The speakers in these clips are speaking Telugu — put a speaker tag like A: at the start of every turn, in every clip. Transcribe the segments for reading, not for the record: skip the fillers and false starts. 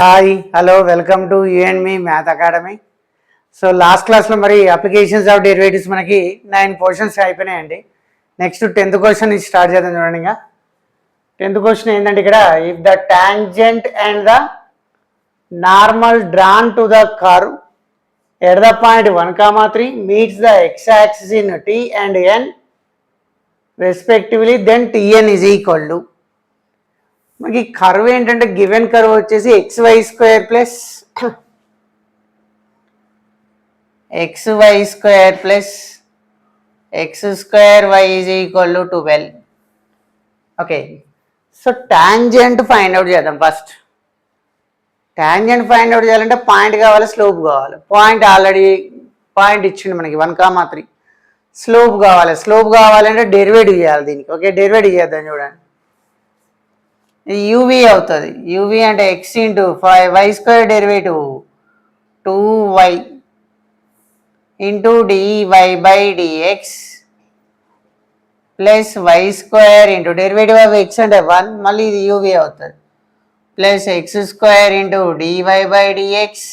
A: Hi hello welcome to you and me math academy. So last క్లాస్లో మరి అప్లికేషన్స్ ఆఫ్ డెరివేటివ్స్ మనకి 9 పోర్షన్స్ అయిపోయినాయండి. నెక్స్ట్ 10th క్వశ్చన్ నుంచి స్టార్ట్ చేద్దాం చూడండి. ఇంకా 10th క్వశ్చన్ ఏంటంటే ఇక్కడ if the tangent and the normal drawn to the curve at the point 1,3 meets the x axis in t and n respectively then tn is equal to మనకి కర్వ్ ఏంటంటే గివెన్ కర్వ్ వచ్చేసి xy square plus x square y is equal to 12. Okay, so tangent find out చేద్దాం. ఫస్ట్ టాంజెంట్ ఫైండ్ అవుట్ చేయాలంటే పాయింట్ కావాలి, స్లోప్ కావాలి. పాయింట్ ఆల్రెడీ పాయింట్ ఇచ్చిండు మనకి 1,3. స్లోప్ కావాలంటే డెరివేటివ్ చేయాలి దీనికి. ఓకే, డెరివేటివ్ చేద్దాం చూడండి. యూవీ అవుతుంది. యూవీ అంటే X into 5y square derivative 2y into DY by DX plus why square into derivative of X అంటే 1, మళ్ళీ ఇది యూవీ అవుతుంది, plus X square into DY by DX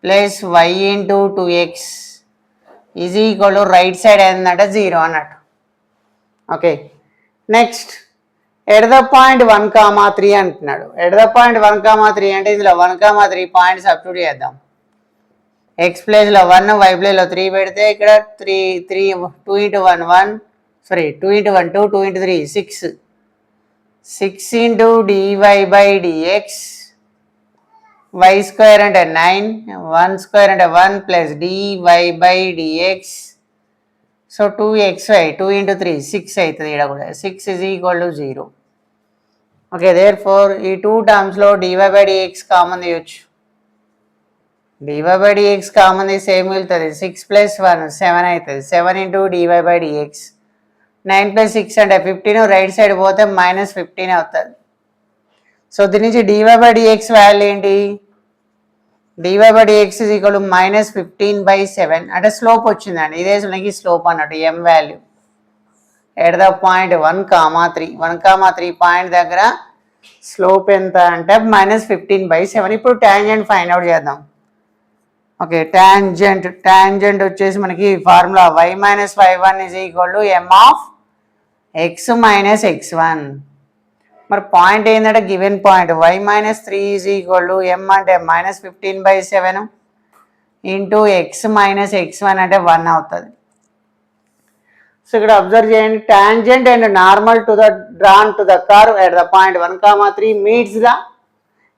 A: plus Y into 2x is equal to right side ఏంటంటే 0 అన్నట్టు. Okay, next at the point 1,3 అంటున్నాడు. ఎట్ ద పాయింట్ 1,3 అంటే ఇందులో 1,3 పాయింట్ సబ్స్టిట్యూట్ చేద్దాం. ఎక్స్ ప్లేస్లో 1, వై ప్లేస్లో 3 పెడితే ఇక్కడ 2 into 1 1, sorry 2 into 1 2, 2 into 3 6 into DY by dx, y square అంటే 9, 1 స్క్వేర్ అంటే 1 plus dy by dx. So 2xy 2 into 3 6 అవుతుంది. ఇక్కడ కూడా 6 is equal to 0. Okay, therefore ఈ 2 టర్మ్స్లో డివై బై డిఎక్స్ కామన్ తీయచ్చు. డివై బై డిఎక్స్ కామన్ తీసి ఏం మిగులుతుంది? 6 ప్లస్ 1 7 అవుతుంది. 7 into DY by dx. 9 plus 6 అంటే 15, రైట్ సైడ్ పోతే -15 అవుతుంది. సో దీని నుంచి డివై బై డిఎక్స్ వాల్యూ ఏంటి? Dy by dx is equal to -15/7 అంటే స్లోప్ వచ్చిందండి. ఇదే మనకి స్లోప్ అన్నట్టు m value at the point 1,3 point దగ్గర స్లోప్ ఎంత అంటే -15/7. ఇప్పుడు టాంజెంట్ ఫైండ్ అవుట్ చేద్దాం. ఓకే, టాంజెంట్ వచ్చేసి మనకి formula y - y1 is equal to m of x - x1. మరి పాయింట్ ఏంటంటే given point y - 3 is equal to m అంటే -15/7 ఇంటూ x - x1 అంటే 1 అవుతుంది. సో ఇక్కడ అబ్జర్వ్ చేయండి, tangent and normal to the drawn to the curve at the point 1,3 meets the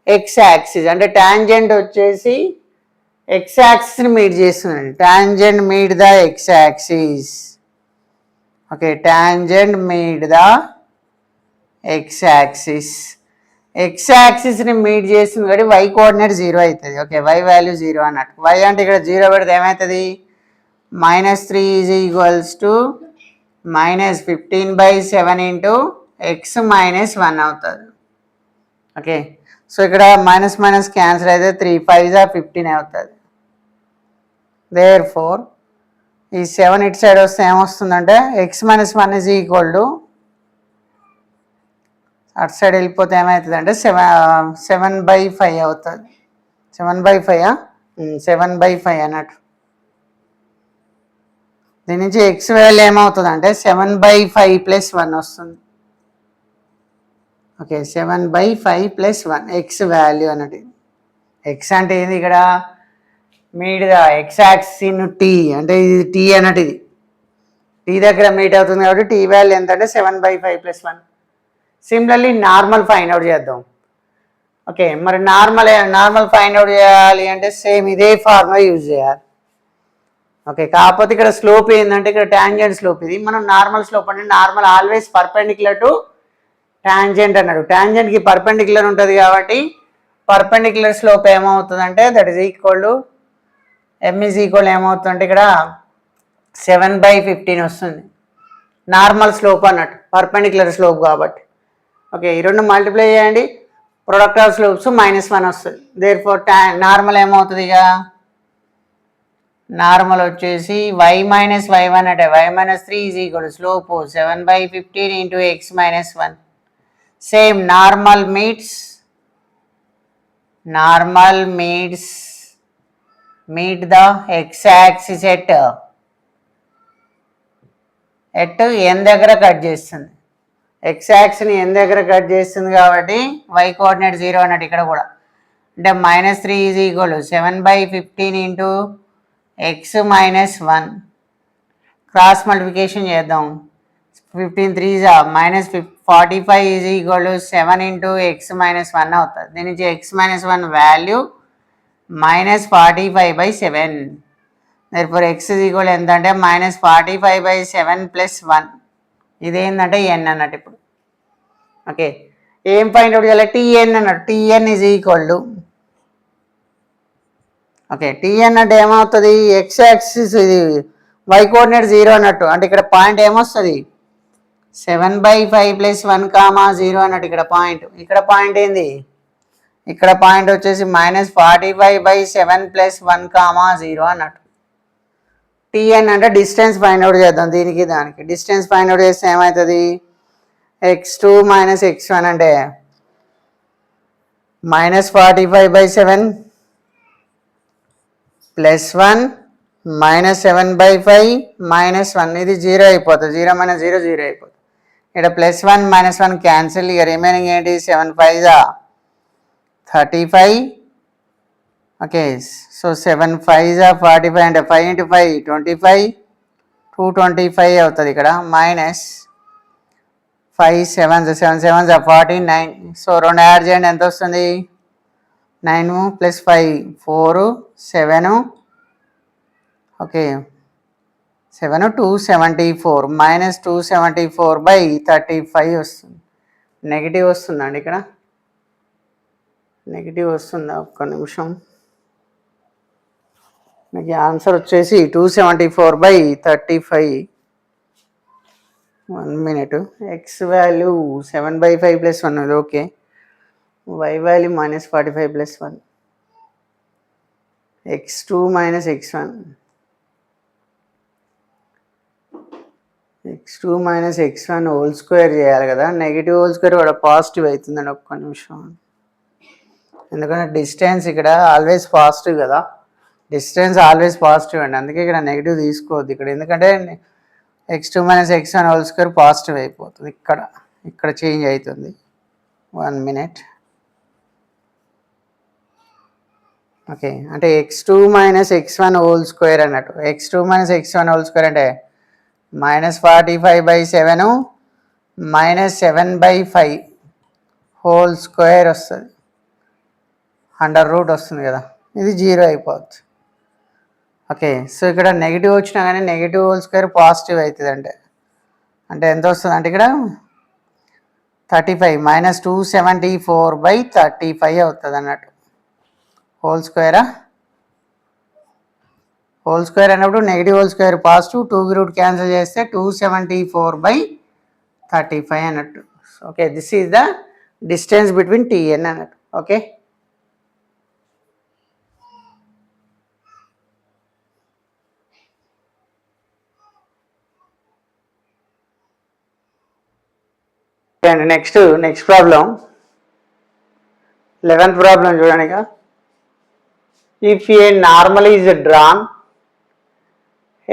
A: x axis. అంటే టాంజెంట్ వచ్చేసి ఎక్స్ యాక్సిస్ని మీట్ చేస్తుందండి. Tangent meet the x axis. Okay, tangent meet the x axis. X యాక్సిస్ని మీట్ చేస్తుంది కాబట్టి వై కోఆర్డినేట్ 0 అవుతుంది. ఓకే, వై వాల్యూ 0 అన్నట్టు. వై అంటే ఇక్కడ 0 పెడితే ఏమవుతుంది? -3 is equals to -15/7 into x - 1 అవుతుంది. ఓకే, సో ఇక్కడ మైనస్ మైనస్ క్యాన్సిల్ అయితే 3 5 15 అవుతుంది. దేర్ ఫోర్ ఈ 7 ఇటు సైడ్ వస్తే ఏమొస్తుందంటే x - 1 ఈజ్ ఈక్వల్ టు అటు సైడ్ వెళ్ళిపోతే ఏమవుతుంది అంటే 7/5 అవుతుంది. 7/5 అన్నట్టు. దీని నుంచి ఎక్స్ వాల్యూ ఏమవుతుంది అంటే 7/5 + 1 వస్తుంది. ఓకే, 7/5 + 1 ఎక్స్ వాల్యూ అన్నట్టు. ఎక్స్ అంటే ఏంది? ఇక్కడ మీట్గా ఎక్స్ యాక్సిస్ ఇన్ టీ అంటే ఇది టీ అన్నట్టు. ఇది టీ దగ్గర మీట్ అవుతుంది కాబట్టి టీ వాల్యూ ఎంత అంటే 7/5 + 1. సిమిలర్లీ నార్మల్ ఫైండ్ అవుట్ చేద్దాం. ఓకే, మరి నార్మల్ ఫైండ్ అవుట్ చేయాలి అంటే సేమ్ ఇదే ఫార్ములా యూజ్ చేయాలి. ఓకే, కాకపోతే ఇక్కడ స్లోప్ ఏంటంటే ఇక్కడ టాంజెంట్ స్లోప్. ఇది మనం నార్మల్ స్లోప్ అంటే normal always perpendicular to tangent అన్నాడు. టాంజెంట్కి పర్పెండిక్యులర్ ఉంటుంది కాబట్టి పర్పెండిక్యులర్ స్లోప్ ఏమవుతుందంటే that is equal to m is equal ఏమవుతుందంటే ఇక్కడ 7/15 వస్తుంది. నార్మల్ స్లోప్ అన్నట్టు, పర్పెండిక్యులర్ స్లోప్ కాబట్టి. ఓకే, ఈ రెండు మల్టిప్లై చేయండి, ప్రొడక్ట్ ఆఫ్ స్లోప్స్ -1 వస్తుంది. దేర్ ఫోర్ నార్మల్ ఏమవుతుంది? ఇక నార్మల్ వచ్చేసి y - y1 అంటే y - 3 is equal slope 7/15 into x - 1. Same normal meets normal meet the x-axis at n దగ్గర కట్ చేస్తుంది. x-axis ని n దగ్గర కట్ చేస్తుంది కాబట్టి y కోఆర్డినేట్ 0 అన్నట్టు ఇక్కడ కూడా. అంటే -3 is equal 7/15 into x -1 cross multiplication చేద్దాం. 15 3 -45 ఈజ్ ఈక్వల్ 7 ఇంటూ x -1 అవుతుంది. దీని నుంచి x -1 value -45/7. therefore x is equal ఎంత అంటే -45/7 + 1. ఇదేంటంటే n అన్నట్టు ఇప్పుడు. ఓకే, ఏం పాయింట్ అవుట్ చేయాలి? tn అన్నట్టు. tn is equal to okay tn అంటే ఏమవుతుంది? x యాక్సిస్ ఇది y కోఆర్డినేట్ 0 అన్నట్టు. అంటే ఇక్కడ పాయింట్ ఏమొస్తుంది? 7/5 + 1, 0 అన్నట్టు ఇక్కడ పాయింట్. ఇక్కడ పాయింట్ ఏంది? ఇక్కడ పాయింట్ వచ్చేసి -45/7 + 1, 0 అన్నట్టు. tn అంటే డిస్టెన్స్ ఫైండ్ అవుట్ చేద్దాం. దీనికి దానికి డిస్టెన్స్ ఫైండ్ అవుట్ చేస్తే ఏమవుతుంది? x2 - x1 అంటే -45/7 + 1 -7/5 -1. ఇది 0 అయిపోతుంది. 0 - 0 0 అయిపోతుంది. ఇక్కడ +1 -1 క్యాన్సిల్. ఇక రిమైనింగ్ ఏంటి? 7 5 35. ఓకే, సో 7 5 45 అంటే 5 × 5 25, 225 అవుతుంది. ఇక్కడ -5 7 7 49. సో 2 యాడ్ చేయండి, ఎంత వస్తుంది? 9 + 5 4 7. ఓకే 7 274 -274/35 వస్తుంది. నెగిటివ్ వస్తుందండి ఇక్కడ. నెగిటివ్ వస్తుందా? ఒక్క నిమిషం. మీకు ఆన్సర్ వచ్చేసి 274/35. 1 minute. x వాల్యూ 7/5 + 1 అది okay. y value -45 + 1. x2 - x1 whole square చేయాలి కదా. నెగిటివ్ హోల్ స్క్వేర్ కూడా పాజిటివ్ అవుతుందండి. ఒక్క నిమిషం. ఎందుకంటే డిస్టెన్స్ ఇక్కడ ఆల్వేస్ పాజిటివ్ కదా. డిస్టెన్స్ ఆల్వేస్ పాజిటివ్ అండి. అందుకే ఇక్కడ నెగిటివ్ తీసుకోవద్దు ఇక్కడ. ఎందుకంటే x2 - x1 whole square positive అయిపోతుంది. ఇక్కడ చేంజ్ అవుతుంది. 1 minute. ఓకే, అంటే x2 - x1 హోల్ స్క్వేర్ అన్నట్టు. x2 - x1 హోల్ స్క్వేర్ అంటే -45/7 -7/5 హోల్ స్క్వేర్ వస్తుంది. √ వస్తుంది కదా. ఇది 0 అయిపోతుంది. ఓకే, సో ఇక్కడ నెగిటివ్ వచ్చినా కానీ నెగిటివ్ హోల్ స్క్వేర్ పాజిటివ్ అవుతుంది. అంటే ఎంత వస్తుంది అంటే ఇక్కడ 35 -274/35 అవుతుంది అన్నట్టు. హోల్ స్క్వేర్ అన్నప్పుడు negative whole square positive, 2 cancel చేస్తే 274/35 అన్నట్టు. Okay, this is the distance between tn అన్నట్టు. Okay, and next problem 11th problem చూడండి. If a normal is drawn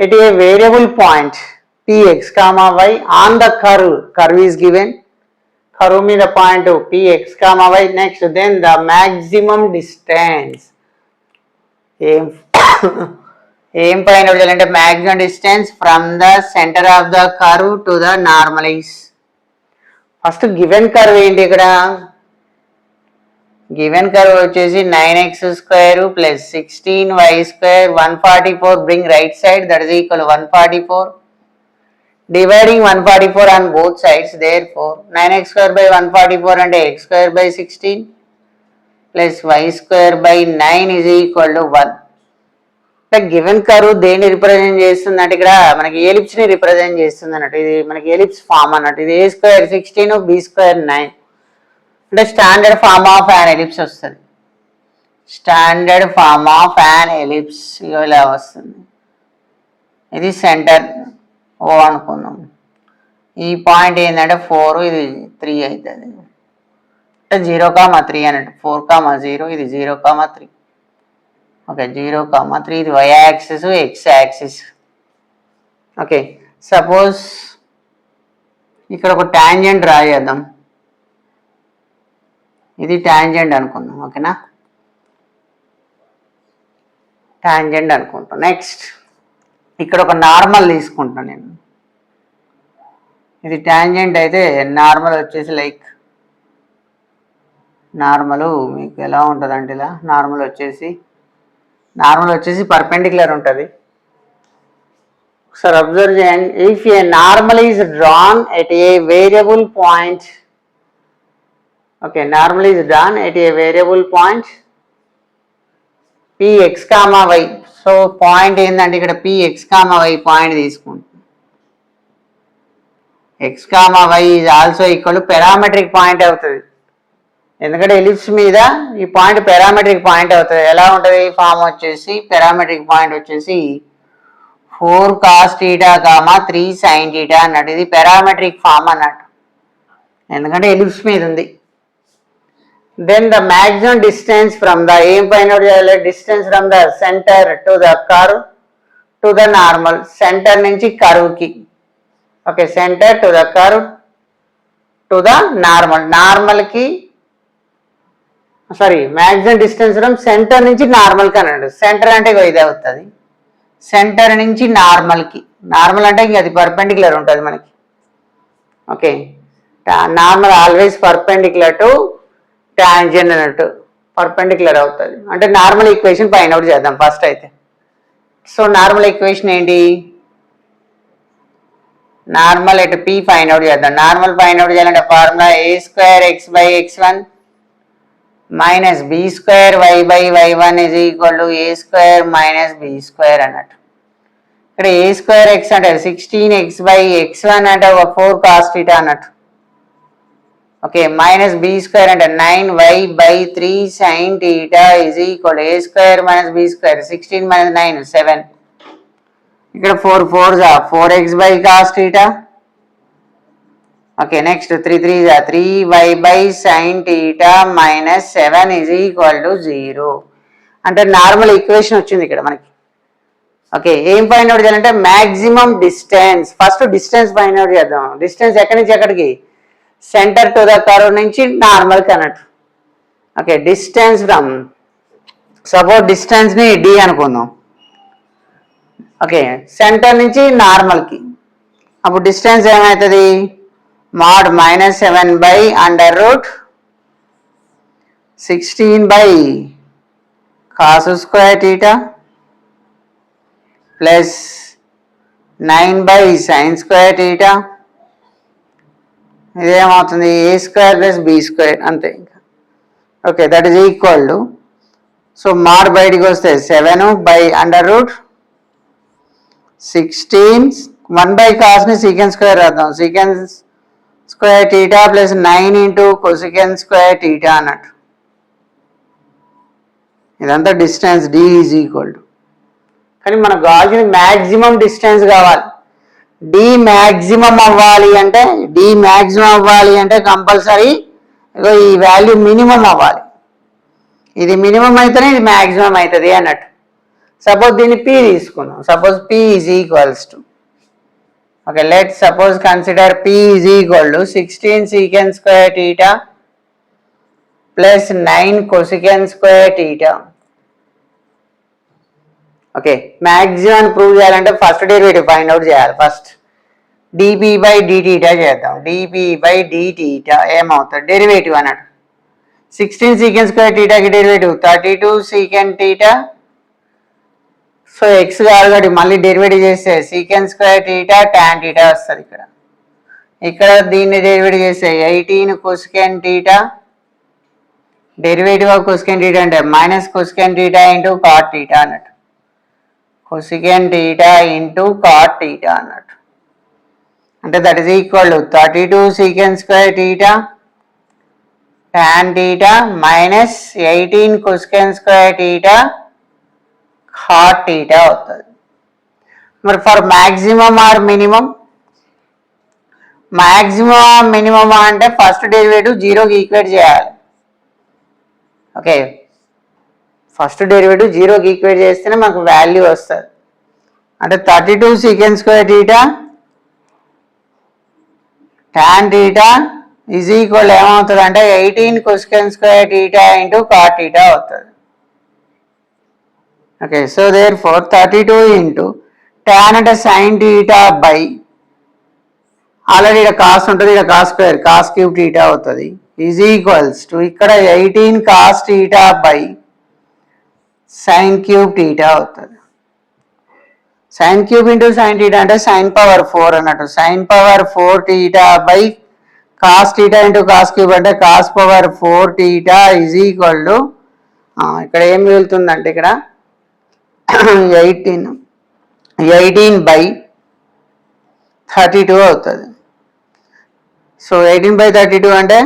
A: at a variable point px, y on the curve is given. Curve మీద point px, y. Next then the maximum distance. ఏం ఫైండ్ అవుట్ చేయాలంటే maximum distance from the center of the curve to the normalize. First given curve ఏంటి? ఇక్కడ గివెన్ కర్వ్ వచ్చేసి 9x² + 16y², 144. Bring right side, that is equal 144. Dividing 144 on both sides. Therefore 9x²/144 అంటే x²/16 + y²/9 is equal to 1. Given curve దేన్ని రిప్రజెంట్ చేస్తుంది అంటే ఇక్కడ మనకి ఎలిప్స్ ని రిప్రజెంట్ చేస్తుంది అన్నట్టు. ఇది మనకి ఎలిప్స్ ఫామ్ అన్నట్టు. ఇది a² 16, b² 9. అంటే standard form of an ellipse వస్తుంది. Standard form of an ellipse ఇలా వస్తుంది. ఇది సెంటర్ ఓ అనుకుందాం. ఈ పాయింట్ ఏంటంటే 4, ఇది 3 అవుతుంది. 0,3 అన్నట్టు 4,0 ఇది 0,3. ఓకే 0,3 ఇది y axis x axis. Okay suppose ఇక్కడ ఒక టాంజెంట్ రాయేద్దాం. ఇది టాంజెంట్ అనుకుందాం. ఓకేనా, టాంజెంట్ అనుకుంటాం. నెక్స్ట్ ఇక్కడ ఒక నార్మల్ తీసుకుంటాను నేను. ఇది టాంజెంట్ అయితే నార్మల్ వచ్చేసి లైక్ నార్మల్ మీకు ఎలా ఉంటుంది అంటే ఇలా నార్మల్ వచ్చేసి పర్పెండిక్యులర్ ఉంటుంది. ఒకసారి అబ్జర్వ్ చేయండి. If a normal is drawn at a variable point, okay normal is drawn at a variable point px, y. So point ఏంటంటే ఇక్కడ px, y పాయింట్ తీసుకుంటాం. x, y is also equal parametric point అవుతుంది. ఎందుకంటే ఎలిప్స్ మీద ఈ పాయింట్ పారామెట్రిక్ పాయింట్ అవుతుంది. ఎలా ఉంటుంది ఫామ్ వచ్చేసి పారామెట్రిక్ పాయింట్ వచ్చేసి 4 cos θ, 3 sin θ అన్నట్టు. ఇది పారామెట్రిక్ ఫామ్ అన్నట్టు, ఎందుకంటే ఎలిప్స్ మీద ఉంది. Then the maximum distance from the ఏం పైన distance from the center to the curve to the normal. Center నుంచి కర్వ్కి, okay center to the curve to the normal. నార్మల్కి sorry maximum distance from center నుంచి నార్మల్కి అన్నాడు. సెంటర్ అంటే ఇది అవుతుంది, సెంటర్ నుంచి నార్మల్కి. నార్మల్ అంటే ఇంక అది పర్పెండిక్యులర్ ఉంటుంది మనకి. Okay normal always perpendicular to tangent అన్నట్టు, పర్పెండిక్యులర్ అవుతుంది. అంటే నార్మల్ ఈక్వేషన్ ఫైండ్ అవుట్ చేద్దాం ఫస్ట్ అయితే. సో నార్మల్ ఈక్వేషన్ ఏంటి, normal at P find out చేద్దాం. నార్మల్ ఫైండ్ అవుట్ చేయాలంటే formula a²x/x1 minus b²y/y1 is equal to a² - b² అన్నట్టు. ఇక్కడ a²x అంటే 16x/x1 అంటే ఒక 4 cos θ అన్నట్టు. ఓకే మైనస్ b² అంటే 9y/3 sin θ is equal a² - b². 16 - 9 7. ఇక్కడ 4 4s 4x/cos θ. Okay next 3 3s 3y/sin θ minus 7 is equal to 0. అంటే నార్మల్ ఈక్వేషన్ వచ్చింది ఇక్కడ మనకి. ఓకే ఏం ఫైండ్ అవుట్ చేయాలంటే maximum distance. First distance find out చేద్దాం. డిస్టెన్స్ ఎక్కడి నుంచి ఎక్కడికి, సెంటర్ టు ద కర్వ్ నుంచి నార్మల్కి అన్నట్టు. ఓకే డిస్టెన్స్ ఫ్రమ్, సపోజ్ డిస్టెన్స్ని d అనుకుందాం. ఓకే సెంటర్ నుంచి నార్మల్కి, అప్పుడు డిస్టెన్స్ ఏమవుతుంది mod -7/√16/cos² θ plus 9/sin² θ. ఇదేమవుతుంది a² + b² అంతే ఇంకా. Okay that is equal to, so mod బయటికి వస్తే 7/16 1/cosని sec² రాద్దాం. sec² θ ప్లస్ 9 × cosec² θ అన్నట్టు. ఇదంతా distance d is equal to, కానీ మనకు కావాల్సిన మ్యాక్సిమం డిస్టెన్స్ కావాలి. d మ్యాక్సిమం అవ్వాలి అంటే కంపల్సరీ ఈ వాల్యూ మినిమం అవ్వాలి. ఇది మినిమం అయితేనే ఇది మ్యాక్సిమం అవుతుంది అన్నట్టు. సపోజ్ దీన్ని p తీసుకుందాం. Suppose p is equals to, okay let suppose consider p is equal to 16 sec² θ plus 9 cosec² θ. Okay maximum prove చేయాలంటే ఫస్ట్ డెరివేటివ్ ఫైండ్ అవుట్ చేయాలి. ఫస్ట్ dp/dθ చేద్దాం. dp/dθ ఏమవుతుంది డెరివేటివ్ అన్నట్టు. 16 sec² θకి డెరివేటివ్ 32 sec θ. సో ఎక్స్ కాబట్టి మళ్ళీ డెరివేటివ్ చేస్తే sec² θ tan θ వస్తుంది. ఇక్కడ దీన్ని డెరివేటివ్ చేస్తే 18 cosec θ. డెరివేటివ్ ఆఫ్ cosec θ అంటే మైనస్ cosec θ ఇంటూ cot θ అన్నట్టు. cosec θ ఇంటూ cot θ అన్నట్టు. అంటే that is equal to 32 sec² θ tan θ minus 18 cosec² θ cot θ అవుతుంది. మరి for maximum or minimum, maximum minimum అంటే ఫస్ట్ డెరివేటివ్ 0కి ఈక్వేట్ చేయాలి. ఓకే, ఫస్ట్ డెరివేటివ్ జీరోకి ఈక్వేట్ చేస్తేనే మనకు వాల్యూ వస్తుంది. అంటే 32 secant square theta tan theta is equal ఏమవుతుంది అంటే 18 cosecant square theta into cot theta అవుతుంది. Okay, so therefore 32 into tan అంటే sin theta బై ఆల్రెడీ ఇక్కడ కాస్ ఉంటుంది, ఇక్కడ cos square cos cube theta అవుతుంది ఈజ్ ఈక్వల్స్ టు ఇక్కడ 18 cos theta by sin cube theta అవుతుంది. sin క్యూబ్ ఇంటూ sin theta అంటే sin పవర్ 4 అన్నట్టు, sin power 4 theta by cos theta into cos cube అంటే cos power 4 theta is equal to ఇక్కడ ఏం మిగులుతుందంటే ఇక్కడ 18 బై 32 అవుతుంది. సో 18 బై 32 అంటే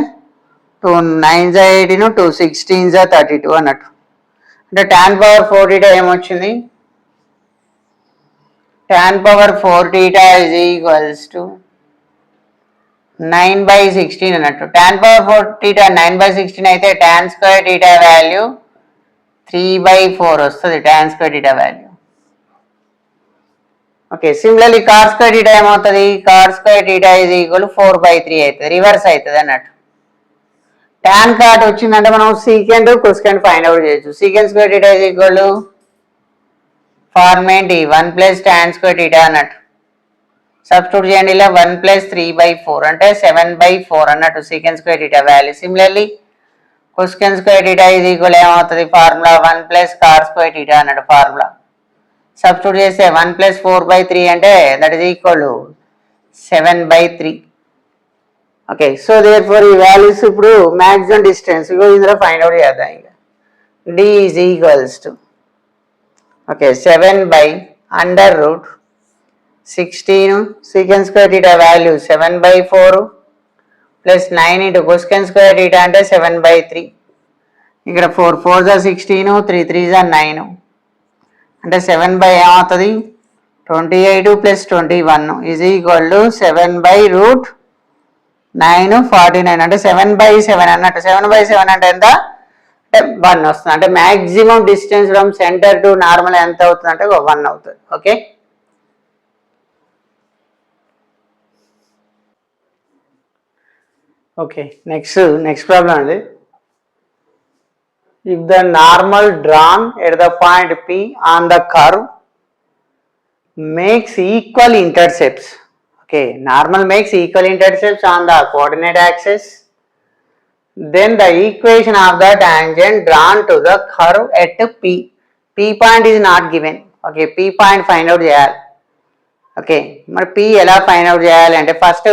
A: 2 9 18 2 16 32 అన్నట్టు. అంటే tan పవర్ 4 theta ఏమొచ్చింది, tan power 4 theta is equals to 9/16 అన్నట్టు. tan పవర్ 4 theta 9/16 అయితే tan స్క్వేర్ theta వాల్యూ 3/4 వస్తుంది, tan square theta value. Okay, similarly cot square theta ఏమవుతుంది, cot square theta is equal 4/3 అవుతుంది, రివర్స్ అవుతుంది అన్నట్టు. tan cot వచ్చిందంటే మనం సీకెంట్ కొసెకెంట్ ఫైండ్ అవుట్ చేయొచ్చు. Secant square theta is equal to format 1 plus tan square theta అన్నట్టు. సబ్స్టిట్యూట్ చేయండి, ఇలా 1 ప్లస్ 3/4 అంటే 7/4 అన్నట్టు secant square theta value. Similarly cosecant square theta is equal ఏమవుతుంది, formula 1 plus cot square theta అన్నట్టు ఫార్ములా. సబ్స్టిట్యూట్ చేస్తే 1 ప్లస్ 4/3 అంటే that is equal to 7/3. Okay, so therefore ఈ వాల్యూస్ ఇప్పుడు మ్యాక్సిమం డిస్టెన్స్ ఇందులో ఫైండ్ అవుట్ చేద్దాం. ఇక d is equals to okay 7/√16 secant square theta value 7/4 plus 9 into cosecant square theta అంటే 7/3. ఇక్కడ 4 4 16 3 3 9 అంటే 7 ఏమవుతుంది 28 ప్లస్ 21 ఈజ్ ఈక్వల్ టు 7/√9 49 అంటే 7/7 అన్నట్టు. 7/7 అంటే ఎంత అంటే 1 వస్తుంది. అంటే maximum distance from centre to normal ఎంత అవుతుంది అంటే 1 అవుతుంది. ఓకే, ఓకే నెక్స్ట్ ప్రాబ్లం అండి. If the normal drawn at the point P on the curve makes equal intercepts, okay, normal makes equal intercepts on the coordinate axis, then the equation of the tangent drawn to the curve at P point is not given. Okay, P point find out చేయాలి. ఓకే, మరి P ఎలా ఫైండ్ అవుట్ చేయాలి అంటే ఫస్ట్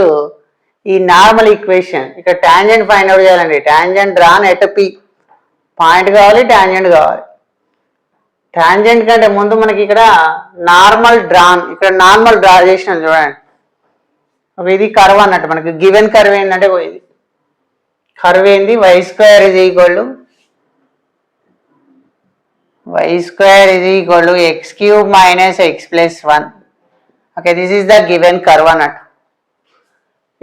A: ఈ నార్మల్ ఈక్వేషన్ ఇక్కడ టాంజెంట్ ఫైండ్ అవుట్ చేయాలండి. Tangent drawn at P point కావాలి, టాంజెంట్ కావాలి. టాంజెంట్ కంటే ముందు మనకి ఇక్కడ నార్మల్ డ్రాన్, ఇక్కడ నార్మల్ డ్రా చేసినాం చూడండి. ఇది కర్వ్ అన్నట్టు, మనకి గివెన్ కర్వ్ ఏంటంటే ఇది కర్వ్ ఏంది y² is equal to x³ minus x plus 1. Okay, this is the given curve అన్నట్టు.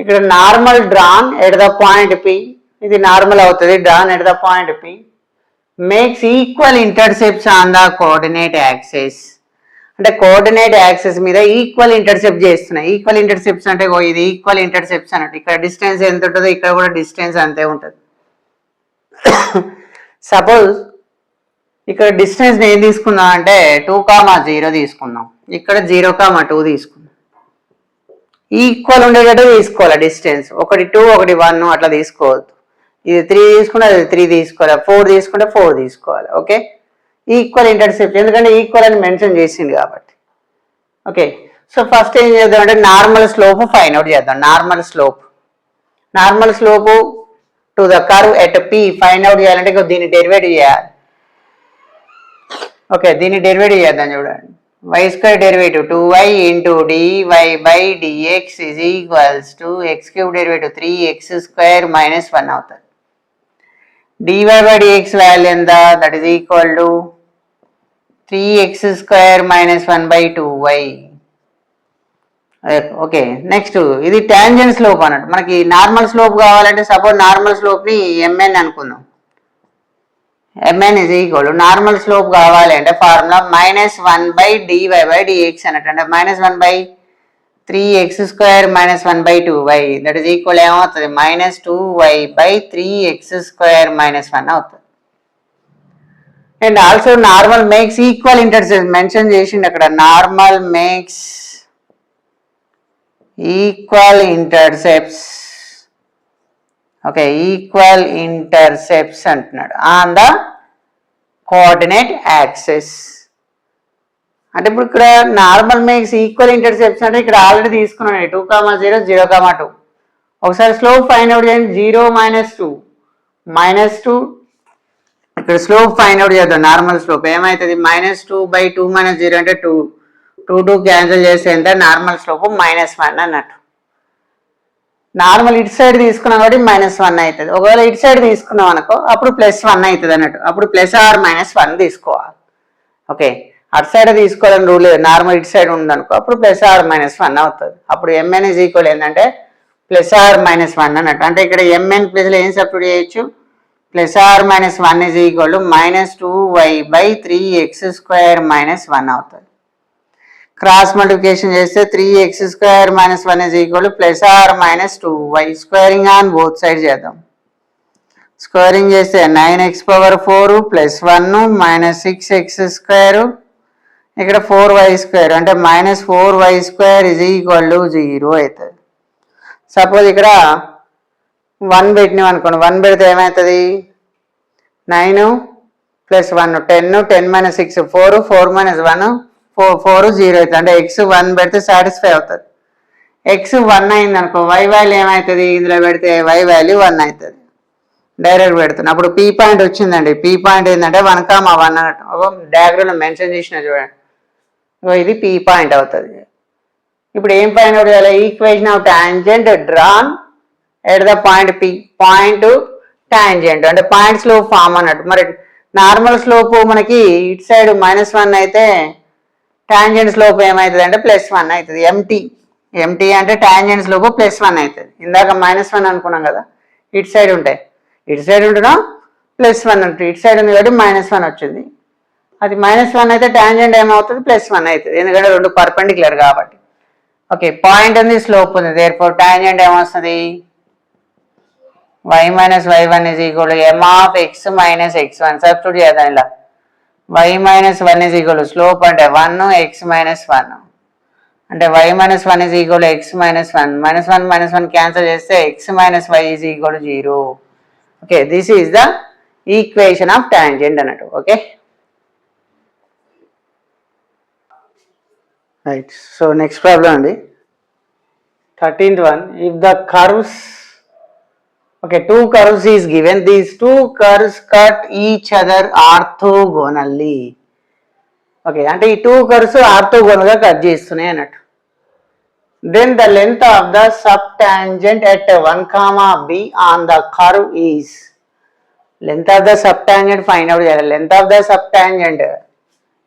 A: ఇక్కడ normal drawn at the point P, ఇది నార్మల్ అవుతుంది. Drawn at the point P makes equal intercepts on the coordinate axis. అంటే కోఆర్డినేట్ యాక్సిస్ మీద ఈక్వల్ ఇంటర్సెప్ట్ చేస్తున్నాయి. ఈక్వల్ ఇంటర్సెప్ట్స్ అంటే ఇది ఈక్వల్ ఇంటర్సెప్ట్స్ అన్నట్టు. ఇక్కడ డిస్టెన్స్ ఎంత ఉంటుందో ఇక్కడ కూడా డిస్టెన్స్ అంతే ఉంటుంది. సపోజ్ ఇక్కడ డిస్టెన్స్ ఏం తీసుకుందాం అంటే 2,0 తీసుకుందాం, ఇక్కడ 0,2 తీసుకుందాం. ఈక్వల్ ఉండేటట్టు తీసుకోవాలి డిస్టెన్స్. ఒకటి 2 ఒకటి 1 అట్లా తీసుకోవద్దు. ఇది 3 తీసుకుంటే అది 3 తీసుకోవాలి, 4 తీసుకుంటే 4 తీసుకోవాలి. ఓకే, ఈక్వల్ ఇంటర్సెప్ట్ ఎందుకంటే ఈక్వల్ అని మెన్షన్ చేసింది కాబట్టి. ఓకే, సో ఫస్ట్ ఏం చేద్దాం అంటే నార్మల్ స్లోప్ ఫైండ్ అవుట్ చేద్దాం. Normal slope to the curve at P find out చేయాలంటే దీన్ని డెరివేటివ్ చేయాలి. ఓకే, దీన్ని డెరివేటివ్ చేద్దాం. చూడండి, y² derivative 2y into dy/dx is equals to x³ derivative 3x² minus 1 అవుతుంది. dy/dx వాల్యూ ఎంత, that is equal to 3x² minus 1/2y. Okay, next ఇది టాంజెంట్ స్లోప్ అన్నట్టు. మనకి నార్మల్ స్లోప్ కావాలంటే సపోజ్ నార్మల్ స్లోప్ని mn అనుకుందాం. mn is equal to normal slope కావాలి అంటే ఫార్ములా -1/dy/dx అన్నట్టు. అంటే -1/3x² -1/2y that is equal ఏమవుతుంది -2y/3x² -1 అవుతుంది. And also normal makes equal intercepts mention చేసిండు అక్కడ. Normal makes equal intercepts, okay, equal intercepts అంటున్నాడు ఆన్ ద కోఆర్డినేట్ యాక్సిస్. అంటే ఇప్పుడు ఇక్కడ నార్మల్ మేక్స్ ఈక్వల్ ఇంటర్సెప్ట్స్ అంటే ఇక్కడ ఆల్రెడీ తీసుకున్నాను 2, 0, 0, 2. ఒకసారి స్లోప్ ఫైండ్ అవుట్ చేయండి. 0 -2 ఇక్కడ స్లోప్ ఫైండ్ అవుట్ చేద్దాం. నార్మల్ స్లోప్ ఏమవుతుంది -2/2 - 0 అంటే 2, 2 క్యాన్సిల్ చేస్తే ఎంత నార్మల్ స్లోప్ -1 అన్నట్టు. నార్మల్ ఇటు సైడ్ తీసుకున్నాం కాబట్టి -1 అవుతుంది. ఒకవేళ ఇటు సైడ్ తీసుకున్నాం అనుకో అప్పుడు +1 అవుతుంది అన్నట్టు. అప్పుడు +r-1 తీసుకోవాలి. ఓకే, అటు సైడ్ తీసుకోవాలని రూల్ లేదు. నార్మల్ ఇటు సైడ్ ఉందనుకో అప్పుడు +r-1 అవుతుంది. అప్పుడు mn ఈజ్ ఈక్వల్ ఏంటంటే +r-1 అన్నట్టు. అంటే ఇక్కడ mn ప్లేస్లో ఏం సబ్స్టిట్యూట్ చేయొచ్చు +r-1 is equal to -2y/3x² -1 అవుతుంది. క్రాస్ మల్టిప్లికేషన్ చేస్తే 3x² -1 is equal to +r-2y. Squaring on both side చేద్దాం. స్క్వేరింగ్ చేస్తే 9x⁴ +1 -6x², ఇక్కడ 4y² అంటే -4y² ఈజ్ ఈక్వల్ టు 0 అవుతుంది. సపోజ్ ఇక్కడ 1 పెట్టినాం అనుకోండి. 1 పెడితే ఏమవుతుంది 9 + 1 10, 10 - 6 4, 4 - 1 4 0 అవుతుంది. అంటే x 1 పెడితే సాటిస్ఫై అవుతుంది. x 1 అయింది అనుకో y వాల్యూ ఏమవుతుంది ఇందులో పెడితే y వాల్యూ 1 అవుతుంది. డైరెక్ట్ పెడుతుంది. అప్పుడు పీ పాయింట్ వచ్చిందండి. పీ పాయింట్ ఏంటంటే 1,1 అన్నట్టు. డయాగ్రామ్లో మెన్షన్ చేసిన చూడండి, ఇది పీ పాయింట్ అవుతుంది. ఇప్పుడు ఏం ఫైండ్ అవుట్ చేయాలి equation of tangent drawn at the point P. Point tangent అంటే పాయింట్ స్లోప్ ఫామ్ అన్నట్టు. మరి నార్మల్ స్లోప్ మనకి ఇటు సైడ్ -1 అయితే టాంజెంట్ స్లోప్ ఏమవుతుంది అంటే +1 అవుతుంది. ఎంటీ అంటే టాంజెంట్ స్లోప్ +1 అవుతుంది. ఇందాక -1 అనుకున్నాం కదా, ఇటు సైడ్ ఉంటాయి. ఇటు సైడ్ ఉంటున్నాం +1 ఉంటుంది. ఇటు సైడ్ ఉంది కాబట్టి -1 వచ్చింది. అది -1 అయితే టాంజెంట్ ఏమవుతుంది +1 అవుతుంది, ఎందుకంటే రెండు పర్పెండిక్యులర్ కాబట్టి. ఓకే, పాయింట్ ఉంది, స్లోప్ ఉంది. దేర్ఫోర్ టాంజెంట్ ఏమొస్తుంది y - y1 = m(x - x1). Substitute చేద్దాం ఇలా. y - 1 = స్లోప్ అంటే 1 x - 1 అంటే y - 1 = x - 1. -1 - 1 క్యాన్సిల్ చేస్తే x - y = 0. Okay, this is the equation of tangent అన్నట్టు. Okay right. So next problem అండి 13th one. If the curves, okay, two curves is given, these two curves cut each other orthogonally. Okay, అంటే ఈ 2 కర్వ్స్ ఆర్థోగోనల్గా కట్ చేస్తున్నాయి అన్నట్టు. Then the length of the subtangent at 1, b on the curve is. Length of the subtangent find out చేయాలి. Length of the subtangent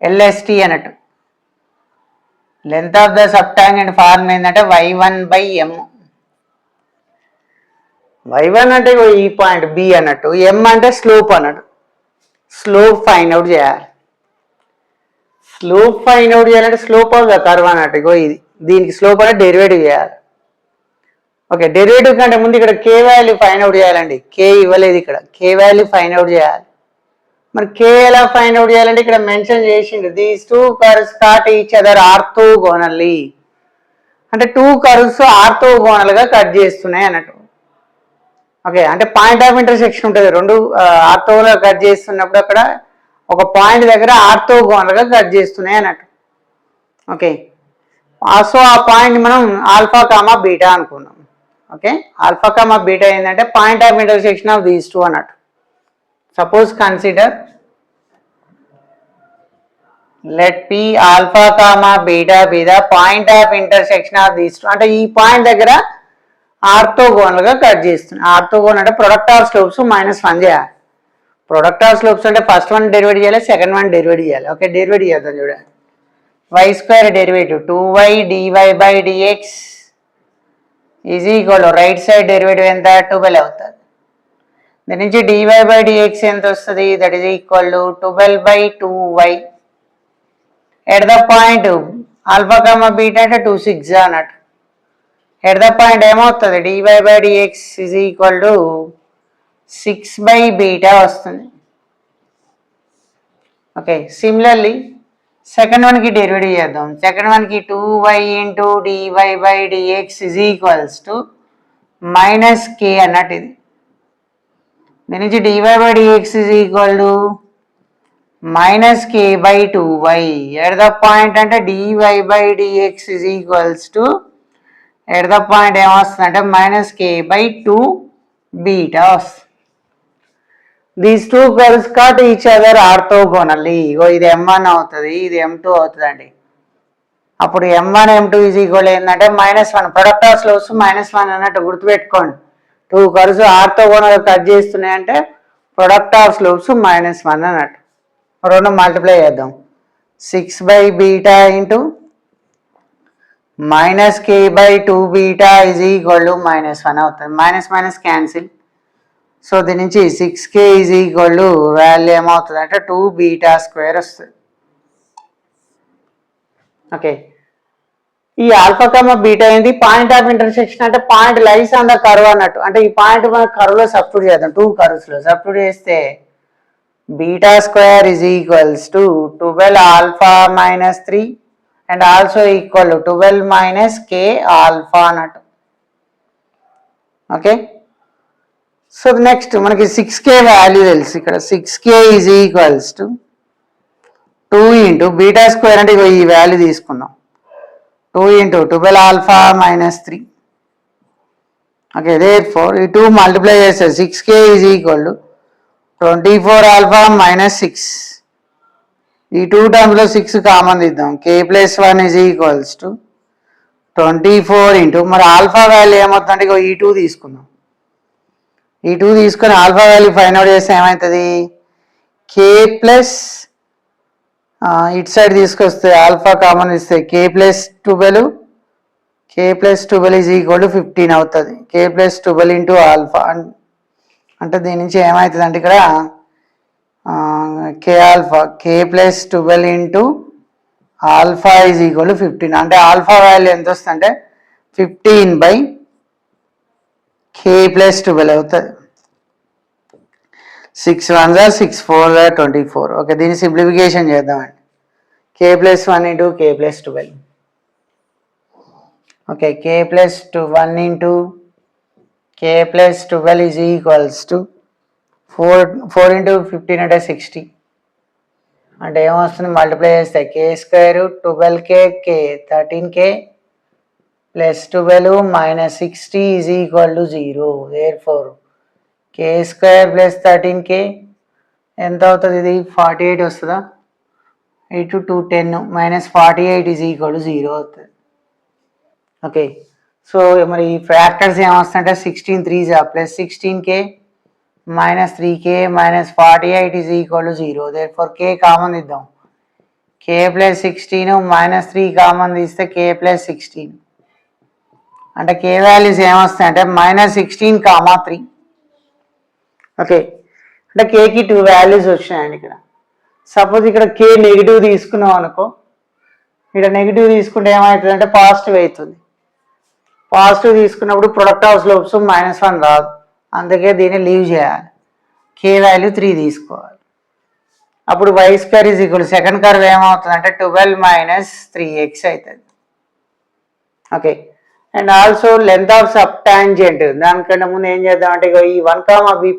A: LST అన్నట్టు. Length of the subtangent form ఏంటంటే y1/m. y1 అంటే ఈ పాయింట్ b అన్నట్టు, m అంటే స్లోప్ అన్నట్టు. స్లోప్ ఫైండ్ అవుట్ చేయాలి. స్లోప్ ఫైండ్ అవుట్ చేయాలంటే స్లోప్ ఆఫ్ ద కర్వ్ అన్నట్టు. ఇది దీనికి స్లోప్ అంటే డెరివేటివ్ చేయాలి. ఓకే, డెరివేటివ్ కంటే ముందు ఇక్కడ k వాల్యూ ఫైండ్ అవుట్ చేయాలండి. k ఇవ్వలేదు ఇక్కడ, k వాల్యూ ఫైండ్ అవుట్ చేయాలి. మరి k ఎలా ఫైండ్ అవుట్ చేయాలంటే ఇక్కడ మెన్షన్ చేసిండు these 2 curves cut each other orthogonally. అంటే 2 కర్వ్స్ ఆర్థోగోనల్గా కట్ చేస్తున్నాయి అన్నట్టు. ఓకే, అంటే పాయింట్ ఆఫ్ ఇంటర్సెక్షన్ ఉంటుంది. రెండు ఆర్థోగోనల్గా కట్ చేస్తున్నప్పుడు అక్కడ ఒక పాయింట్ దగ్గర ఆర్థోగోనల్గా కట్ చేస్తున్నాయి అన్నట్టు. ఓకే, సో ఆ పాయింట్ మనం α, β అనుకున్నాం. ఓకే, α, β ఏంటంటే point of intersection of these 2 అన్నట్టు. Suppose consider let p alpha comma beta be the point of intersection of these two. అంటే ఈ పాయింట్ దగ్గర ఆర్థోగోనల్ గా కట్ చేస్తుంది. ఆర్థోగోనల్ అంటే ప్రొడక్ట్ ఆఫ్ స్లోప్స్ -1 చేయాలి. ప్రొడక్ట్ ఆఫ్ స్లోప్స్ అంటే ఫస్ట్ వన్ డెరివేట్ చేయాలి, సెకండ్ వన్ డెరివేట్ చేయాలి. ఓకే, డెరివేట్ చేద్దాం చూడండి. y² derivative 2y dy/dx is equal right side derivative ఎంత 12 అవుతుంది. దీని నుంచి డివై బై డిఎక్స్ ఎంత వస్తుంది, that is equal to 12/2y. At the point alpha comma beta అంటే 2 6 అన్నట్టు. ఎట్ ద పాయింట్ ఏమవుతుంది, dy by dx is equal to 6/బీటా వస్తుంది. ఓకే, సిమిలర్లీ సెకండ్ వన్కి డెరివేటివ్ చేద్దాం. సెకండ్ వన్కి 2y into DY by dx is equals to -k అన్నట్టు. ఇది దీని నుంచి dy by dx is equal to -k/2y. At the point అంటే dy by dx is equals to at the point ఏమొస్తుంది అంటే -k/2 బీటా వస్తుంది. These two curves cut each other orthogonally. ఇగో ఇది M1 అవుతుంది, ఇది M2 అవుతుందండి. అప్పుడు M1 M2 ఈజ్ ఈక్వల్ ఏంటంటే -1. ప్రొడక్ట్ ఆఫ్ స్లోప్స్ -1 అన్నట్టు గుర్తుపెట్టుకోండి. టూ కర్వ్స్ ఆర్థోగోనల్ కట్ చేస్తున్నాయంటే ప్రొడక్ట్ ఆఫ్ స్లోప్స్ -1 అన్నట్టు. రెండు మల్టిప్లై చేద్దాం. 6/బీటా into -k/2 beta is equal to -1 అవుతుంది. Minus cancel. సో దీని నుంచి 6k is equal to value ఏమవుతుంది అంటే 2 బీటా స్క్వేర్ వస్తుంది. ఓకే, ఈ ఆల్ఫా కామా బీటా ఏంటి, పాయింట్ ఆఫ్ ఇంటర్సెక్షన్ అంటే point lies on the curve అన్నట్టు. అంటే ఈ పాయింట్ మన కర్వ్లో సబ్స్టిట్యూట్ చేద్దాం. టూ కర్వ్స్లో సబ్స్టిట్యూట్ చేస్తే beta square is equals to 12 alpha -3 and also equal to 12 - k alpha అన్నట్టు. ఓకే, సో నెక్స్ట్ మనకి 6k వాల్యూ తెలుసు. ఇక్కడ 6k is equals to 2 into beta square అంటే ఈ వాల్యూ తీసుకుందాం. 2 ఇంటూ 12 ఆల్ఫా -3. ఓకే, దేర్ఫోర్ ఈ 2 మల్టిప్లై చేస్తే 6k is equal to 24 alpha -6. ఈ 2 టర్మ్స్లో 6 కామన్ తీద్దాం. k+1 is equals to 24 into మరి ఆల్ఫా వాల్యూ ఏమవుతుందంటే ఈ 2 తీసుకుందాం. ఈ 2 తీసుకొని ఆల్ఫా వాల్యూ ఫైండ్ అవుట్ చేస్తే ఏమవుతుంది, k ప్లస్ ఇటు సైడ్ తీసుకొస్తే ఆల్ఫా కామన్ ఇస్తే k+12 ఈజ్ ఈక్వల్ టు 15 అవుతుంది. k+12 ఇంటూ ఆల్ఫా అంటే దీని నుంచి ఏమవుతుంది అంటే ఇక్కడ k alpha k+12 into alpha is equal to 15. అంటే ఆల్ఫా వాల్యూ ఎంత వస్తుంది అంటే 15/k +12 అవుతుంది. 6 1 6 4 24. ఓకే, దీన్ని సింప్లిఫికేషన్ చేద్దామండి. k+1 into k+12. Okay, k+1 into k+12 is equals to 4 into 15 అంటే 60. అంటే ఏమొస్తుంది, మల్టిప్లై చేస్తే k² 12k k 13k +12 -60 is equal to 0. Therefore k² + 13k ఎంత అవుతుంది, ఇది 48 వస్తుందా, 8 × 2 10 -48 ఈజ్ ఈక్వల్ టు 0 అవుతుంది. ఓకే, సో మరి ఈ ఫ్యాక్టర్స్ ఏమొస్తుందంటే 16 3s +16k -3k -48 is equal to 0. Therefore k common ఇద్దాం. k +16 -3 కామన్ తీస్తే k +16 అంటే k వాల్యూస్ ఏమొస్తాయంటే -16, 3. ఓకే, అంటే కేకి 2 వాల్యూస్ వచ్చినాయండి. ఇక్కడ సపోజ్ ఇక్కడ k నెగిటివ్ తీసుకున్నాం అనుకో, ఇక్కడ నెగిటివ్ తీసుకుంటే ఏమవుతుంది అంటే పాజిటివ్ అవుతుంది. పాజిటివ్ తీసుకున్నప్పుడు ప్రొడక్ట్ ఆఫ్ స్లోప్స్ -1 రాదు, అందుకే దీన్ని లీవ్ చేయాలి. k వాల్యూ 3 తీసుకోవాలి. అప్పుడు y² is equal second curve ఏమవుతుంది అంటే 12 - 3x అవుతుంది. Okay, and also length of sub tangent. దానికంటే ముందు ఏం చేద్దాం అంటే ఈ 1,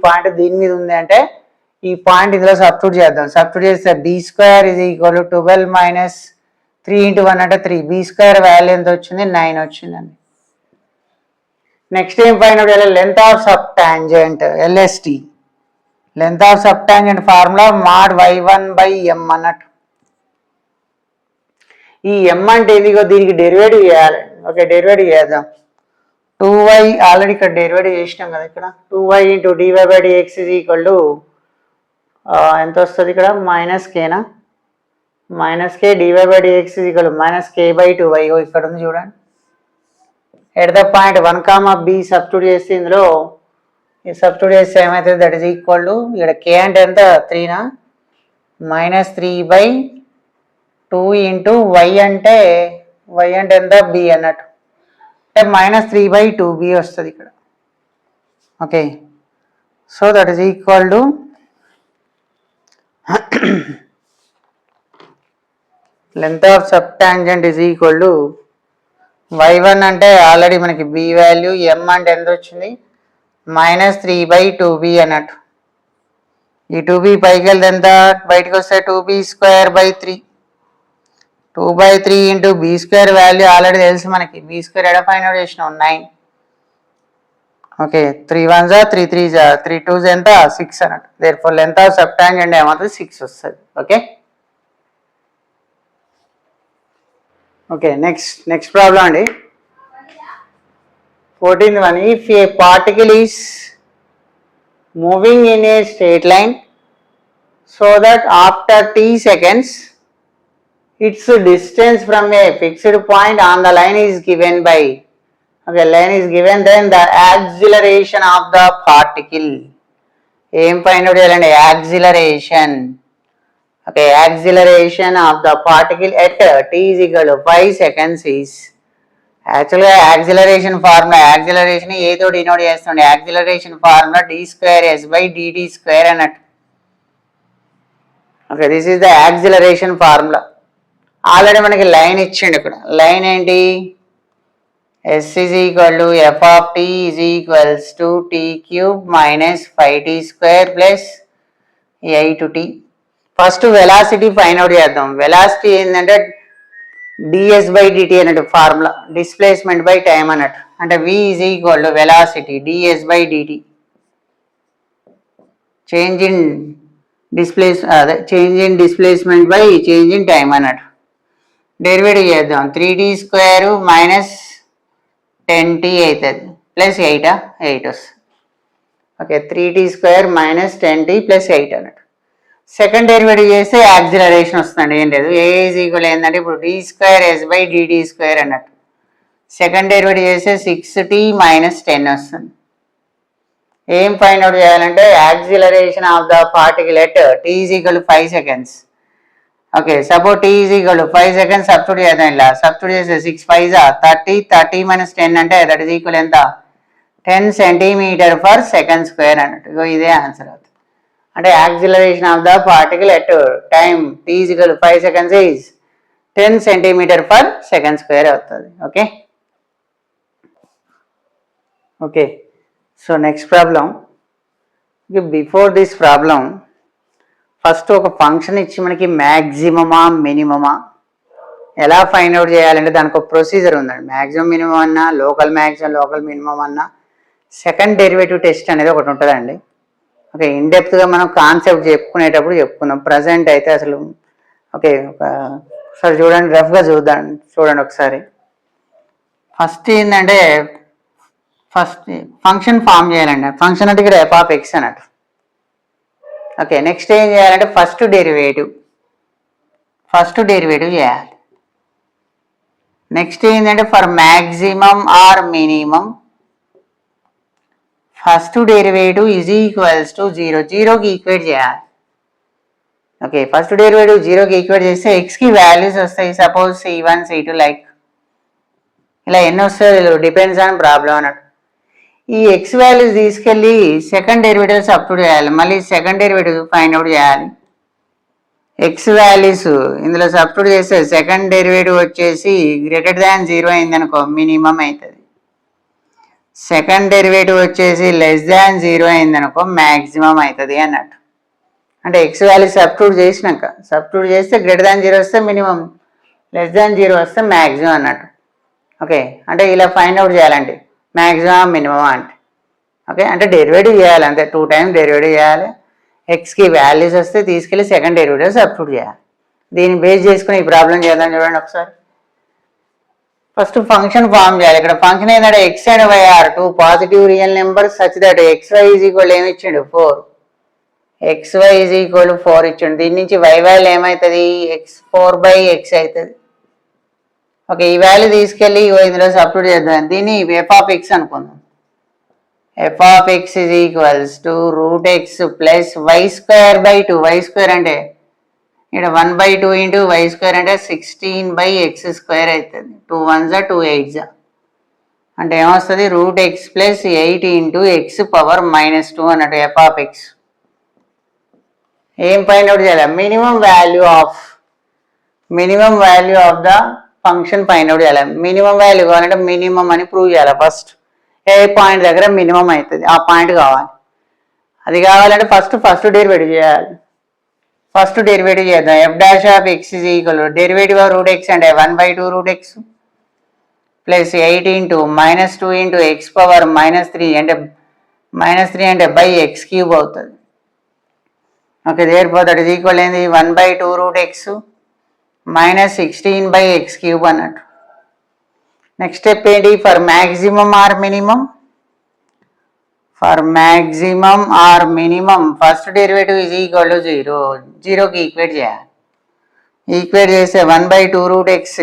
A: పాయింట్ దీని మీద ఉంది అంటే ఈ పాయింట్ ఇందులో సబ్స్టిట్యూట్ చేద్దాం. సబ్స్టిట్యూట్ చేస్తే b² ఈజ్ ఈక్వల్ టు 12 - 3 × 1 అంటే 3. b² వాల్యూ ఎంత వచ్చింది, 9 వచ్చిందండి. నెక్స్ట్ ఏం ఫైండ్ అవుట్ చేయాలి, length of sub tangent LST. Length of sub tangent formula mod y1/m అన్నట్టు. ఈ m అంటే ఇదిగో దీనికి డెరివేటివ్ చేయాలి. ఓకే, డెరివేటివ్ చేద్దాం. 2y ఆల్రెడీ ఇక్కడ డెరివేటివ్ చేసినాం కదా. ఇక్కడ 2y into dydx is equal to ఎంత వస్తుంది ఇక్కడ -kనా, -k dydx is equal -k/2y. ఇక్కడ ఉంది చూడండి. At the point 1, b substitute చేస్తే ఇందులో ఈ సబ్స్టిట్యూట్ చేస్తే ఏమవుతుంది, దట్ ఈస్ ఈక్వల్ టు ఇక్కడ కే అంటే ఎంత 3నా -3/2 ఇంటూ వై అంటే ఎంత బి అన్నట్టు, అంటే -3/2b వస్తుంది ఇక్కడ. Okay, so that is equal to length of sub tangent is equal to y1 అంటే ఆల్రెడీ మనకి b వాల్యూ, m అంటే ఎంత వచ్చింది -3/2b అన్నట్టు. ఈ 2b పైకి వెళ్తే ఎంత బయటకు వస్తే 2b² 2/3 into b² value already తెలుసు మనకి, b² ఎడ ఫైండ్ అవుట్ చేసినాం 9. ఓకే, 3 1s 3 3s 3 2s ఎంత 6 అన్నట్టు. Therefore length of sub tangent ఏమవుతుంది 6 వస్తుంది. ఓకే ఓకే నెక్స్ట్ ప్రాబ్లం అండి 14th one. If a particle is moving in a straight line so that after t seconds its distance from a fixed point on the line is given by, okay, line is given, then the acceleration of the particle, aim find out చేయాలండి acceleration. Okay, acceleration of the particle at t is equal to 5 seconds is, యాక్చువల్గా యాక్సిలరేషన్ ఫార్ములా, యాక్సిలరేషన్ ఏ తోటి డినోట్ చేస్తుండే, యాక్సిలరేషన్ ఫార్ములా d²s/dt² అన్నట్టు. Okay, this is the acceleration formula. Already మనకి లైన్ ఇచ్చిండు ఇక్కడ. లైన్ ఏంటి, s is equal to f of t is equals to t³ - 5t² plus 8t. First velocity find out చేద్దాం. వెలాసిటీ ఏంటంటే ds/dt అన్నట్టు ఫార్ములా, డిస్ప్లేస్మెంట్ బై టైం అన్నట్టు. అంటే v is equal to velocity ds/dt, change in displacement by change in time అన్నట్టు. డెరివేటివ్ చేద్దాం. 3t² - 10t అవుతుంది ప్లస్ 8 వస్తుంది. ఓకే, 3t² - 10t ప్లస్ 8 అన్నట్టు. సెకండ్ డెరివేటివ్ చేస్తే యాక్సిలరేషన్ వస్తుంది. ఏం లేదు, ఏ ఈజ్ ఈక్వల్ ఏంటంటే ఇప్పుడు d²s/dt² అన్నట్టు. సెకండ్ డెరివేటివ్ చేస్తే 6t - 10 వస్తుంది. ఏం ఫైండ్ అవుట్ చేయాలంటే acceleration of the particle at t is equal 5 seconds. Okay, suppose t is equal 5 seconds substitute చేద్దాం. ఇలా సబ్స్టిట్యూట్ చేస్తే 6 5s 30 - 10 అంటే దట్ ఈజ్ ఈక్వల్ ఎంత 10 cm/s² అన్నట్టు. ఇదే ఆన్సర్ అవుతుంది. అంటే acceleration of the particle at time t is equal 5 seconds is 10 cm/s² అవుతుంది. Okay okay so next problem. Before this problem first ఒక ఫంక్షన్ ఇచ్చి మనకి మ్యాక్సిమమా మినిమమా ఎలా ఫైండ్ అవుట్ చేయాలంటే దానికి ఒక ప్రొసీజర్ ఉందండి. మ్యాక్సిమం మినిమం అన్నా, లోకల్ మ్యాక్సిమం లోకల్ మినిమం అన్నా సెకండ్ డెరివేటివ్ టెస్ట్ అనేది ఒకటి ఉంటుందండి. ఓకే, ఇన్డెప్త్గా మనం కాన్సెప్ట్ చెప్పుకునేటప్పుడు చెప్పుకుందాం. ప్రజెంట్ అయితే అసలు ఓకే ఒకసారి చూడండి, రఫ్గా చూడండి ఒకసారి. ఫస్ట్ ఏంటంటే ఫస్ట్ ఫంక్షన్ ఫామ్ చేయాలండి. ఫంక్షన్ అంటే ఇక్కడ f(x) అన్నట్టు. ఓకే, నెక్స్ట్ ఏం చేయాలంటే ఫస్ట్ డెరివేటివ్ చేయాలి. నెక్స్ట్ ఏంటంటే for maximum or minimum first derivative is equals to 0, 0కి ఈక్వేట్ చేయాలి. ఓకే, ఫస్ట్ డెరివేటివ్ 0కి ఈక్వేట్ చేస్తే ఎక్స్కి వాల్యూస్ వస్తాయి. సపోజ్ c1 c2 లైక్ ఇలా ఎన్ని వస్తాయో డిపెండ్స్ ఆన్ ప్రాబ్లం అన్నట్టు. ఈ ఎక్స్ వాల్యూస్ తీసుకెళ్ళి సెకండ్ డెరివేటివ్ సబ్స్టిట్యూట్ చేయాలి. మళ్ళీ సెకండ్ డెరివేటివ్ ఫైండ్ అవుట్ చేయాలి. ఎక్స్ వాల్యూస్ ఇందులో సబ్స్టిట్యూట్ చేస్తే సెకండ్ డెరివేటివ్ వచ్చేసి >0 అయిందనుకో మినిమం అవుతుంది. సెకండ్ డెరివేటివ్ వచ్చేసి <0 అయిందనుకో మ్యాక్సిమం అవుతుంది అన్నట్టు. అంటే ఎక్స్ వాల్యూ సబ్స్టిట్యూట్ చేస్తే >0 వస్తే మినిమం, <0 వస్తే మ్యాక్సిమం అన్నట్టు. ఓకే, అంటే ఇలా ఫైండ్ అవుట్ చేయాలంటే మ్యాక్సిమం మినిమం అంటే. ఓకే, అంటే డెరివేటివ్ చేయాలి అంతే, 2 times డెరివేటివ్ చేయాలి. ఎక్స్కి వాల్యూస్ వస్తే తీసుకెళ్ళి సెకండ్ డెరివేటివ్ సబ్స్టిట్యూట్ చేయాలి. దీన్ని బేస్ చేసుకుని ఈ ప్రాబ్లం చేద్దాం. చూడండి ఒకసారి. ఫస్ట్ ఫంక్షన్ ఫామ్ చేయాలి. ఇక్కడ ఫంక్షన్ ఏంటంటే x and y are 2 positive real numbers such that xy is equal ఏమి ఇచ్చిండు 4. xy ఈజ్ ఈక్వల్ 4 ఇచ్చిండు. దీని నుంచి y వాల్యూ ఏమవుతుంది x4/x అవుతుంది. ఓకే, ఈ వాల్యూ తీసుకెళ్ళి ఇందులో సబ్స్టిట్యూట్ చేద్దాం. దీన్ని f(x) అనుకుందాం. F of x is equals to root x plus why square by two. Y square అంటే ఇక్కడ 1/2 ఇంటూ వై స్క్వేర్ అంటే 16/x² అవుతుంది. 2 1s 2 8s అంటే ఏమొస్తుంది route x plus 8 into x power -2 అన్నట్టు ఎఫ్ ఆఫ్ ఎక్స్. ఏం ఫైండ్ అవుట్ చేయాలి? Minimum value of the function find out చేయాలి. మినిమం వాల్యూ కావాలంటే మినిమం అని ప్రూవ్ చేయాలి. ఫస్ట్ ఏ పాయింట్ దగ్గర మినిమం అవుతుంది ఆ పాయింట్ కావాలి. అది కావాలంటే ఫస్ట్ డెరివేటివ్ చేయాలి. ఫస్ట్ డెరివేటివ్ చేద్దాం. F dash of x is equal derivative of root x అంటే 1/2 root x plus 8 into -2 into x power -3 అంటే -3 అంటే బై x³ అవుతుంది. Okay, therefore that is equal ఏంది 1/2 రూట్ ఎక్స్ -16/x³ అన్నట్టు. నెక్స్ట్ స్టెప్ ఏంటి? For maximum or minimum first derivative is equal to 0. 0కి ఈక్వేట్ చేయాలి. ఈక్వేట్ చేస్తే 1/2 root x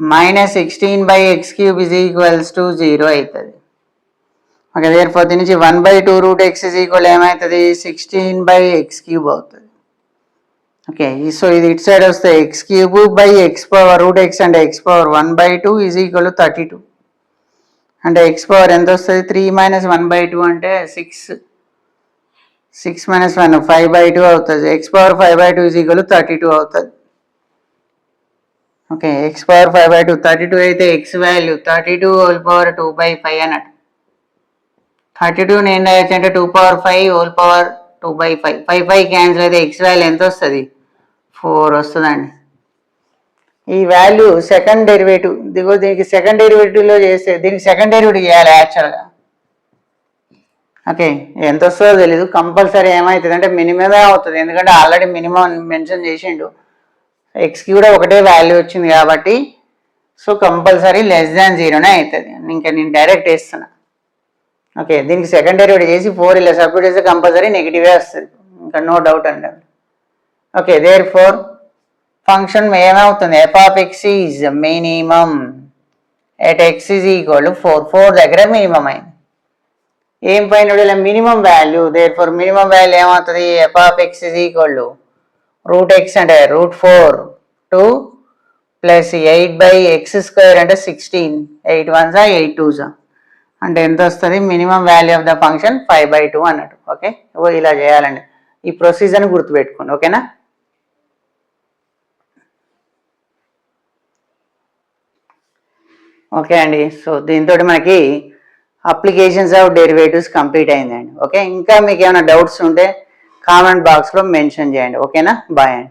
A: -16/x³ is equals to 0 అవుతుంది. ఓకే, దేర్ఫోర్ దీని నుంచి 1/2 రూట్ ఎక్స్ ఈజ్ ఈక్వల్ ఏమవుతుంది 16/x³ అవుతుంది. ఓకే, సో ఇది ఇటు సైడ్ వస్తే x³ రూట్ ఎక్స్ అంటే x power 1/2 is equal to 32 అంటే x పవర్ ఎంత వస్తుంది 3 - 1/2 అంటే 6 - 1 5/2 అవుతుంది. x power 5/2 is equal to 32 అవుతుంది. ఓకే, x పవర్ 5/2 32 అయితే x వాల్యూ 32 హోల్ పవర్ 2/5 అన్నట్టు. 32 నేను రాయొచ్చు అంటే 2/5 హోల్ పవర్ 2/5 5 క్యాన్సిల్ అయితే x వాల్యూ ఎంత వస్తుంది 4 వస్తుందండి. ఈ వాల్యూ సెకండ్ డెరివేటివ్ దీనికి సెకండ్ డెరివేటివ్లో చేస్తే దీనికి సెకండ్ డెరివేటివ్ చేయాలి యాక్చువల్గా. ఓకే, ఎంత వస్తుందో తెలీదు. కంపల్సరీ ఏమవుతుంది అంటే మినిమమే అవుతుంది, ఎందుకంటే ఆల్రెడీ మినిమం మెన్షన్ చేసిండు. ఎక్స్కి కూడా ఒకటే వాల్యూ వచ్చింది కాబట్టి సో కంపల్సరీ <0 అవుతుంది. ఇంకా నేను డైరెక్ట్ వేస్తున్నా. ఓకే, దీనికి సెకండ్ డెరివేటివ్ చేసి 4 ఇలా సబ్స్టిట్యూట్ చేస్తే కంపల్సరీ నెగిటివే వస్తుంది, ఇంకా నో డౌట్ అండి. ఓకే, దేర్ఫోర్ ఫంక్షన్ ఏమవుతుంది f of x is minimum at x is equal to 4 దగ్గర మినిమం అయింది. ఏం పైన minimum value, therefore minimum value ఏమవుతుంది f of x is equal to root x అంటే √4 ప్లస్ 8/x² అంటే 16 8 1s 8 2s అంటే ఎంత వస్తుంది minimum value of the function 5/2 అన్నట్టు. ఓకే, ఇలా చేయాలండి. ఈ ప్రొసీజర్ని గుర్తుపెట్టుకోండి. ఓకేనా? ఓకే అండి, సో దీంతో మనకి అప్లికేషన్స్ ఆఫ్ డెరివేటివ్స్ కంప్లీట్ అయిందండి. ఓకే, ఇంకా మీకు ఏమైనా డౌట్స్ ఉంటే కామెంట్ బాక్స్లో మెన్షన్ చేయండి. ఓకేనా? బాయ్ అండి.